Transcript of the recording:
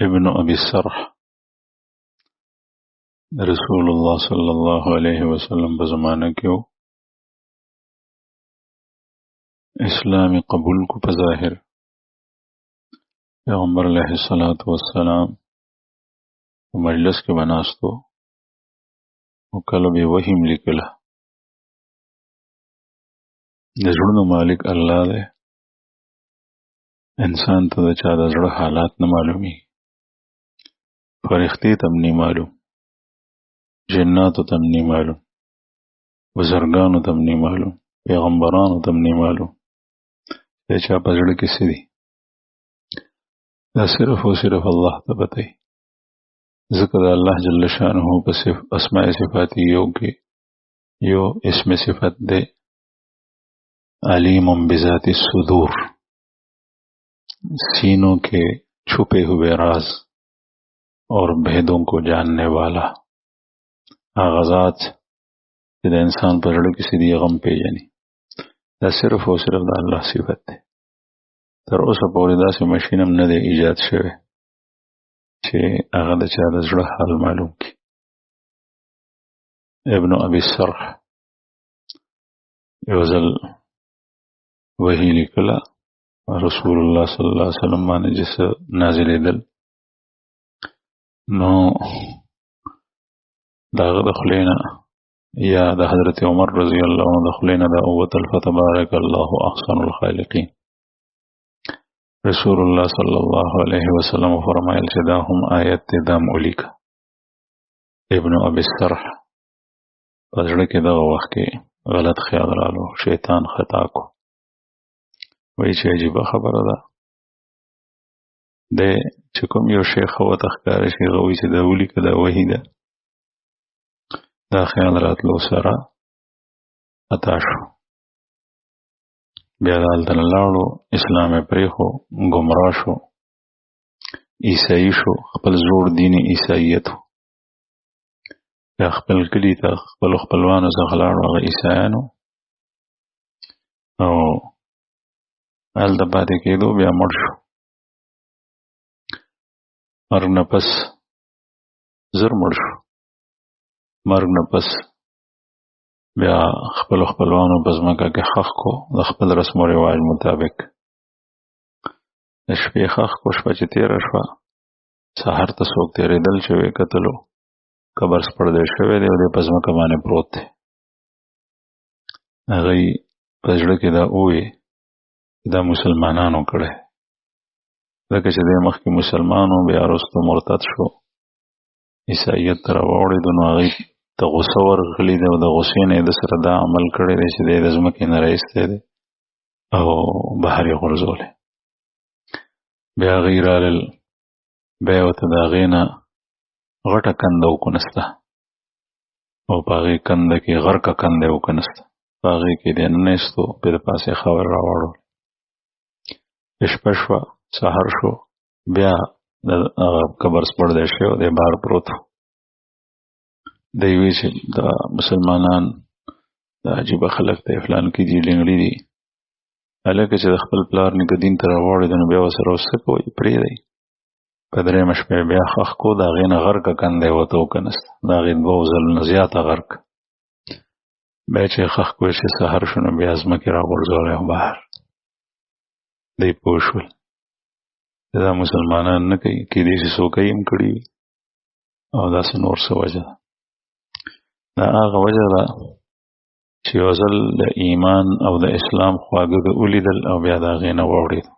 ابن أبي السرح رسول الله صلی الله علیه وسلم په زمانه کې اسلام قبول کو په ظاهر پیغمبر علیه الصلاۃ والسلام په مجلس کې بناستو او کله به وحیم لیکله د زړونو مالک الله دی انسان ته د چا د زړه حالات نه معلومي فرښتې ته نه معلوم جناتو ته نه معلوم بزرګانو ته نه معلوم پیغمبرانو ته نه معلوم د چا په زړه کې څه دي دا صرف او صرف الله ته پته دی ذکر الله جل شانه په اسماء صفات یو کې یو اسم صفت ده علیم بذات الصدور سینوں کے چھپے ہوئے راز اور بھیدوں کو جاننے والا آغازات دا انسان پر زړه کې سړي غم پیژني دا صرف او صرف د الله صفت ده تر اوسه پورې داسې ماشین هم نه دی ایجاد شوی چې هغه د چا د زړه حال معلوم کړي ابن ابي السرح یو ځل وحی لیکله رسول الله صلی الله علیه وسلم باندې چې نازلېدل نو داغه د خلینا یا د حضرت عمر رضی الله عنه د خلینا د اوتل فتبارک الله احسن الخالقین رسول الله صلی الله علیه وسلم فرمایل چې دا هم آیت دام اولیک ابن ابي السرح پزړه کې دغه وخت کې غلط خیال رالو شیطان خطا کو وای چې عجیب خبره ده د چې کوم یو شیخ او تخکار شي غوي چې دا اولیک دا وحی ده دا خیال راتلو سره عطا شو بیا دالته لاړو اسلام پرېخو گمراه شو عیسائی شو خپل زوړ دین عیسایت یا خپل کلی ته خپل خپلوانو څخه لاړو هغه عیسایانو او هلته پاتې کېدو بیا مړ شو مرګ نه پس زر مړ شو مرګ نه پس بیا خپل خپلوانو په ځمکه کې خښ کو د خپل رسم و رواج مطابق د شپې خښ کو شپه چې تېره شوه سهار ته څوک تېرېدل چې ویې کتلو قبر سپړدی شوی دی او دی په ځمکه باندې پروت دی هغوی په زړه کې دا وویې دا مسلمانانو کړی ځکه چې دی مخکې مسلمانو بیا وروسته مرتد شو عیسایت ته راواوړېدو نو هغوی ته غصه ورغلې ده او د غصې نه یې د سره دا عمل کړی دی چې دی د ځمکې نه راایستی دی او بهر یې غورځولی بیا هغوی رالل بیا یې ورته د هغې نه غټه کنده وکنسته او په هغې کنده کې غرقه کنده یې وکنسته په هغې کې دی ننیستو بیا د پاسې خاور راواړول شپه شوه سهار شو بیا د هغه قبر سپړدی شوی او دی بهر پروت و دی وی چې دا مسلمانان دا عجیبه خلک دی فلان کې دي لنګړي دي هلکه چې د خپل پلار نیکه دین ته راواړېدو نو بیا ورسره اوس څه کوئ پرېږدئ په درېیمه شپه یې بیا خښ کو د هغې نه غرقه کنده یې ورته وکنسته د هغې دوو ځلو نه زیاته غرق بیا چې یې خښ کو چې سهار شو نو بیا ځمکې راغورځولی او بهر دی پوه شول دا مسلمانان نه کوي کېدای شي څوک یې هم کړي وي او داسې نور څه وجه ده دا هغه وجه ده چې یو ځل د ایمان او د اسلام خواږه د ولیدل او بیا د هغې نه واوړېدو